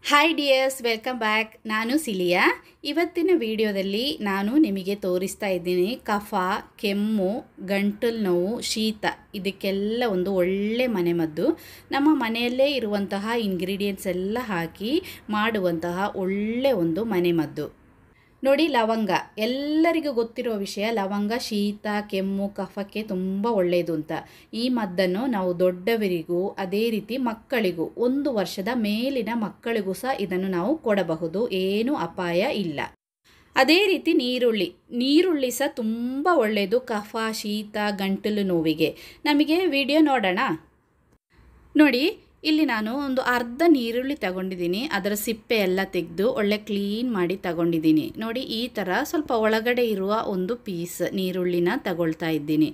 Hi dears, welcome back. ನಾನು cilia. ಇವತ್ತಿನ ವಿಡಿಯೋದಲ್ಲಿ ನಾನು ನಿಮಗೆ ತೋರಿಸ್ತಾ ಇದ್ದೀನಿ ಕಫ, ಕೆಮ್ಮು, ಗಂಟಲು ನೋವು, ಶೀತ ಇದಕ್ಕೆಲ್ಲ ಒಂದು ಒಳ್ಳೆ ಮನೆಮದ್ದು. ನಮ್ಮ ಮನೆಯಲ್ಲೇ ಇರುವಂತಹ ಇಂಗ್ರೀಡಿಯೆಂಟ್ಸ್ ಎಲ್ಲ ಹಾಕಿ ಮಾಡುವಂತಹ ಒಳ್ಳೆ ಒಂದು ಮನೆಮದ್ದು. ನೋಡಿ, ಲವಂಗ ಎಲ್ಲರಿಗೂ ಗೊತ್ತಿರೋ ವಿಷಯ. ಲವಂಗ ಶೀತ, ಕೆಮ್ಮು, ಕಫಕ್ಕೆ ತುಂಬ ಒಳ್ಳೆಯದು ಅಂತ. ಈ ಮದ್ದನ್ನು ನಾವು ದೊಡ್ಡವರಿಗೂ ಅದೇ ರೀತಿ ಮಕ್ಕಳಿಗೂ 1 ವರ್ಷದ ಮೇಲಿನ ಮಕ್ಕಳಿಗೂ ಸಹ ಇದನ್ನು ನಾವು ಕೊಡಬಹುದು. ಏನೂ ಅಪಾಯ ಇಲ್ಲ. ಅದೇ ರೀತಿ ನೀರುಳ್ಳಿ ಸಹ ತುಂಬ ಒಳ್ಳೆಯದು ಕಫ, ಶೀತ, ಗಂಟಲು ನೋವಿಗೆ. ನಮಗೆ ವಿಡಿಯೋ ನೋಡೋಣ. ನೋಡಿ, ಇಲ್ಲಿ ನಾನು ಒಂದು ಅರ್ಧ ನೀರುಳ್ಳಿ ತಗೊಂಡಿದ್ದೀನಿ. ಅದರ ಸಿಪ್ಪೆ ಎಲ್ಲ ತೆಗೆದು ಒಳ್ಳೆ ಕ್ಲೀನ್ ಮಾಡಿ ತಗೊಂಡಿದ್ದೀನಿ. ನೋಡಿ, ಈ ಥರ ಸ್ವಲ್ಪ ಒಳಗಡೆ ಇರುವ ಒಂದು ಪೀಸ್ ನೀರುಳ್ಳಿನ ತಗೊಳ್ತಾ ಇದ್ದೀನಿ.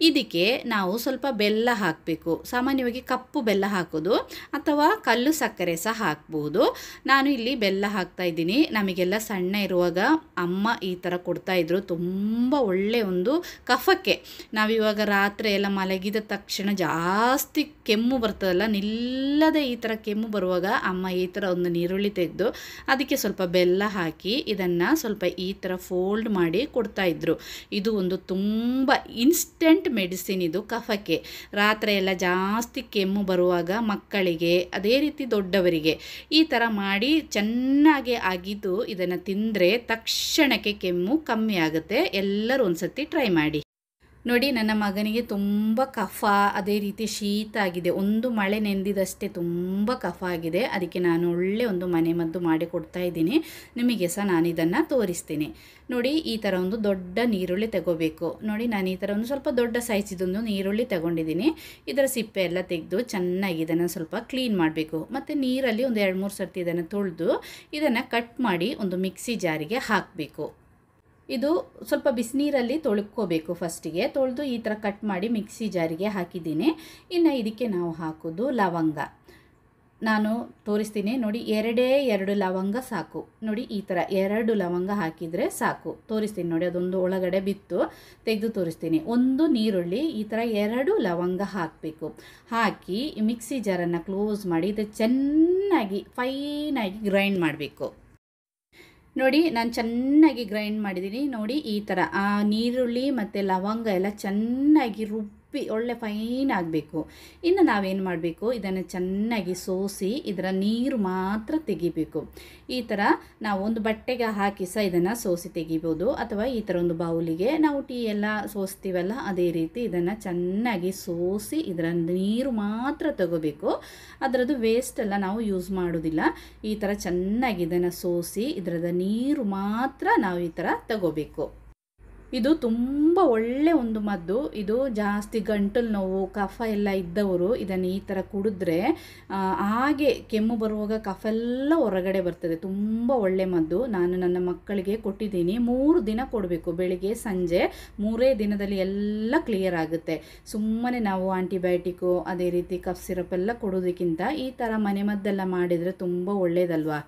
ಇದಕ್ಕೆ ನಾವು ಸ್ವಲ್ಪ ಬೆಲ್ಲ ಹಾಕಬೇಕು. ಸಾಮಾನ್ಯವಾಗಿ ಕಪ್ಪು ಬೆಲ್ಲ ಹಾಕೋದು ಅಥವಾ ಕಲ್ಲು ಸಕ್ಕರೆ ಸಹ ಹಾಕ್ಬೋದು. ನಾನು ಇಲ್ಲಿ ಬೆಲ್ಲ ಹಾಕ್ತಾ ಇದ್ದೀನಿ. ನಮಗೆಲ್ಲ ಸಣ್ಣ ಇರುವಾಗ ಅಮ್ಮ ಈ ಥರ ಕೊಡ್ತಾಯಿದ್ರು. ತುಂಬ ಒಳ್ಳೆಯ ಒಂದು ಕಫಕ್ಕೆ. ನಾವಿವಾಗ ರಾತ್ರಿ ಎಲ್ಲ ಮಲಗಿದ ತಕ್ಷಣ ಜಾಸ್ತಿ ಕೆಮ್ಮು ಬರ್ತದಲ್ಲ, ಇಲ್ಲದೆ ಈ ಥರ ಕೆಮ್ಮು ಬರುವಾಗ ಅಮ್ಮ ಈ ಥರ ಒಂದು ನೀರುಳ್ಳಿ ತೆಗೆದು ಅದಕ್ಕೆ ಸ್ವಲ್ಪ ಬೆಲ್ಲ ಹಾಕಿ ಇದನ್ನು ಸ್ವಲ್ಪ ಈ ಥರ ಫೋಲ್ಡ್ ಮಾಡಿ ಕೊಡ್ತಾಯಿದ್ರು. ಇದು ಒಂದು ತುಂಬ ಇನ್ಸ್ಟೆಂಟ್ ಮೆಡಿಸಿನ್. ಇದು ಕಫಕ್ಕೆ. ರಾತ್ರಿ ಎಲ್ಲ ಜಾಸ್ತಿ ಕೆಮ್ಮು ಬರುವಾಗ ಮಕ್ಕಳಿಗೆ ಅದೇ ರೀತಿ ದೊಡ್ಡವರಿಗೆ ಈ ಥರ ಮಾಡಿ ಚೆನ್ನಾಗಿ ಅಗಿದು ಇದನ್ನು ತಿಂದರೆ ತಕ್ಷಣಕ್ಕೆ ಕೆಮ್ಮು ಕಮ್ಮಿ ಆಗುತ್ತೆ. ಎಲ್ಲರೂ ಒಂದು ಸತಿ ಟ್ರೈ ಮಾಡಿ. ನೋಡಿ, ನನ್ನ ಮಗನಿಗೆ ತುಂಬ ಕಫ ಅದೇ ರೀತಿ ಶೀತ ಆಗಿದೆ. ಒಂದು ಮಳೆ ನೆಂದಿದಷ್ಟೇ ತುಂಬ ಕಫ ಆಗಿದೆ. ಅದಕ್ಕೆ ನಾನು ಒಳ್ಳೆ ಒಂದು ಮನೆಮದ್ದು ಮಾಡಿ ಕೊಡ್ತಾ ಇದ್ದೀನಿ. ನಿಮಗೆ ಸಹ ನಾನು ಇದನ್ನು ತೋರಿಸ್ತೀನಿ. ನೋಡಿ, ಈ ಥರ ಒಂದು ದೊಡ್ಡ ನೀರುಳ್ಳಿ ತಗೋಬೇಕು. ನೋಡಿ, ನಾನು ಈ ಥರ ಒಂದು ಸ್ವಲ್ಪ ದೊಡ್ಡ ಸೈಜಿದೊಂದು ನೀರುಳ್ಳಿ ತಗೊಂಡಿದ್ದೀನಿ. ಇದರ ಸಿಪ್ಪೆ ಎಲ್ಲ ತೆಗೆದು ಚೆನ್ನಾಗಿ ಇದನ್ನು ಸ್ವಲ್ಪ ಕ್ಲೀನ್ ಮಾಡಬೇಕು. ಮತ್ತು ನೀರಲ್ಲಿ ಒಂದು 2-3 ಸರ್ತಿ ಇದನ್ನು ತೊಳೆದು ಇದನ್ನು ಕಟ್ ಮಾಡಿ ಒಂದು ಮಿಕ್ಸಿ ಜಾರಿಗೆ ಹಾಕಬೇಕು. ಇದು ಸ್ವಲ್ಪ ಬಿಸಿನೀರಲ್ಲಿ ತೊಳ್ಕೋಬೇಕು. ಫಸ್ಟಿಗೆ ತೊಳೆದು ಈ ಥರ ಕಟ್ ಮಾಡಿ ಮಿಕ್ಸಿ ಜಾರಿಗೆ ಹಾಕಿದ್ದೀನಿ. ಇನ್ನು ಇದಕ್ಕೆ ನಾವು ಹಾಕೋದು ಲವಂಗ. ನಾನು ತೋರಿಸ್ತೀನಿ. ನೋಡಿ, 2 ಲವಂಗ ಸಾಕು. ನೋಡಿ, ಈ ಥರ 2 ಲವಂಗ ಹಾಕಿದರೆ ಸಾಕು. ತೋರಿಸ್ತೀನಿ ನೋಡಿ, ಅದೊಂದು ಒಳಗಡೆ ಬಿತ್ತು, ತೆಗೆದು ತೋರಿಸ್ತೀನಿ. ಒಂದು ನೀರುಳ್ಳಿ ಈ ಥರ 2 ಲವಂಗ ಹಾಕಬೇಕು. ಹಾಕಿ ಮಿಕ್ಸಿ ಜಾರನ್ನು ಕ್ಲೋಸ್ ಮಾಡಿ ಇದು ಚೆನ್ನಾಗಿ ಫೈನಾಗಿ ಗ್ರೈಂಡ್ ಮಾಡಬೇಕು. ನೋಡಿ, ನಾನು ಚೆನ್ನಾಗಿ ಗ್ರೈಂಡ್ ಮಾಡಿದ್ದೀನಿ. ನೋಡಿ, ಈ ಥರ ನೀರುಳ್ಳಿ ಮತ್ತು ಲವಂಗ ಎಲ್ಲ ಚೆನ್ನಾಗಿ ರುಬ್ಬಿ ಒಳ್ಳೆ ಫೈನ್ ಆಗಬೇಕು. ಇನ್ನು ನಾವೇನು ಮಾಡಬೇಕು, ಇದನ್ನು ಚೆನ್ನಾಗಿ ಸೋಸಿ ಇದರ ನೀರು ಮಾತ್ರ ತೆಗಿಬೇಕು. ಈ ಥರ ನಾವು ಒಂದು ಬಟ್ಟೆಗೆ ಹಾಕಿ ಸಹ ಇದನ್ನು ಸೋಸಿ ತೆಗಿಬೋದು. ಅಥವಾ ಈ ಥರ ಒಂದು ಬೌಲಿಗೆ ನಾವು ಟೀ ಎಲ್ಲ ಸೋಸ್ತೀವಲ್ಲ ಅದೇ ರೀತಿ ಇದನ್ನು ಚೆನ್ನಾಗಿ ಸೋಸಿ ಇದರ ನೀರು ಮಾತ್ರ ತಗೋಬೇಕು. ಅದರದ್ದು ವೇಸ್ಟ್ ಎಲ್ಲ ನಾವು ಯೂಸ್ ಮಾಡೋದಿಲ್ಲ. ಈ ಥರ ಚೆನ್ನಾಗಿ ಇದನ್ನು ಸೋಸಿ ಇದರದ ನೀರು ಮಾತ್ರ ನಾವು ಈ ಥರ ತಗೋಬೇಕು. ಇದು ತುಂಬ ಒಳ್ಳೆ ಒಂದು ಮದ್ದು. ಇದು ಜಾಸ್ತಿ ಗಂಟಲು ನೋವು, ಕಫ ಎಲ್ಲ ಇದ್ದವರು ಇದನ್ನು ಈ ಥರ ಕುಡಿದ್ರೆ ಹಾಗೆ ಕೆಮ್ಮು ಬರುವಾಗ ಕಫ ಎಲ್ಲ ಹೊರಗಡೆ ಬರ್ತದೆ. ತುಂಬ ಒಳ್ಳೆ ಮದ್ದು. ನಾನು ನನ್ನ ಮಕ್ಕಳಿಗೆ ಕೊಟ್ಟಿದ್ದೀನಿ. 3 ದಿನ ಕೊಡಬೇಕು, ಬೆಳಿಗ್ಗೆ ಸಂಜೆ. 3 ದಿನದಲ್ಲಿ ಎಲ್ಲ ಕ್ಲಿಯರ್ ಆಗುತ್ತೆ. ಸುಮ್ಮನೆ ನಾವು ಆಂಟಿಬಯೋಟಿಕ್ಕು ಅದೇ ರೀತಿ ಕಫ್ ಸಿರಪ್ ಎಲ್ಲ ಕೊಡೋದಕ್ಕಿಂತ ಈ ಥರ ಮನೆಮದ್ದೆಲ್ಲ ಮಾಡಿದರೆ ತುಂಬ ಒಳ್ಳೆಯದಲ್ವಾ.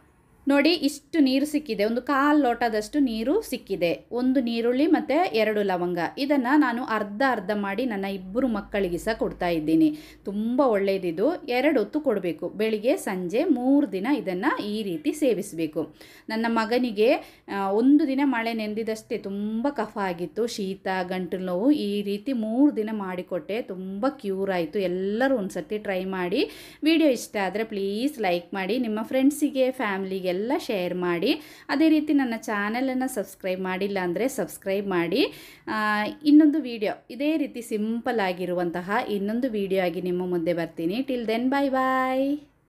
ನೋಡಿ, ಇಷ್ಟು ನೀರು ಸಿಕ್ಕಿದೆ. ಒಂದು 1/4 ಲೋಟದಷ್ಟು ನೀರು ಸಿಕ್ಕಿದೆ. ಒಂದು ನೀರುಳ್ಳಿ ಮತ್ತು 2 ಲವಂಗ. ಇದನ್ನು ನಾನು ಅರ್ಧ ಮಾಡಿ ನನ್ನ 2 ಮಕ್ಕಳಿಗೆ ಸಹ ಕೊಡ್ತಾ ಇದ್ದೀನಿ. ತುಂಬ ಒಳ್ಳೆಯದಿದು. 2 ಹೊತ್ತು ಕೊಡಬೇಕು, ಬೆಳಿಗ್ಗೆ ಸಂಜೆ. 3 ದಿನ ಇದನ್ನು ಈ ರೀತಿ ಸೇವಿಸಬೇಕು. ನನ್ನ ಮಗನಿಗೆ 1 ದಿನ ಮಳೆ ನೆಂದಿದಷ್ಟೇ ತುಂಬ ಕಫ ಆಗಿತ್ತು, ಶೀತ, ಗಂಟಲು ನೋವು. ಈ ರೀತಿ 3 ದಿನ ಮಾಡಿಕೊಟ್ಟೆ. ತುಂಬ ಕ್ಯೂರ್ ಆಯಿತು. ಎಲ್ಲರೂ ಒಂದು ಸರ್ತಿ ಟ್ರೈ ಮಾಡಿ. ವಿಡಿಯೋ ಇಷ್ಟ ಆದರೆ ಪ್ಲೀಸ್ ಲೈಕ್ ಮಾಡಿ, ನಿಮ್ಮ ಫ್ರೆಂಡ್ಸಿಗೆ ಫ್ಯಾಮಿಲಿಗೆ ಎಲ್ಲ ಶೇರ್ ಮಾಡಿ. ಅದೇ ರೀತಿ ನನ್ನ ಚಾನಲನ್ನು ಸಬ್ಸ್ಕ್ರೈಬ್ ಮಾಡಿಲ್ಲ ಅಂದರೆ ಸಬ್ಸ್ಕ್ರೈಬ್ ಮಾಡಿ. ಇನ್ನೊಂದು ವಿಡಿಯೋ ಇದೇ ರೀತಿ ಸಿಂಪಲ್ ಆಗಿರುವಂತಹ ಇನ್ನೊಂದು ವಿಡಿಯೋ ಆಗಿ ನಿಮ್ಮ ಮುಂದೆ ಬರ್ತೀನಿ. ಟಿಲ್ ದೆನ್, ಬಾಯ್ ಬಾಯ್.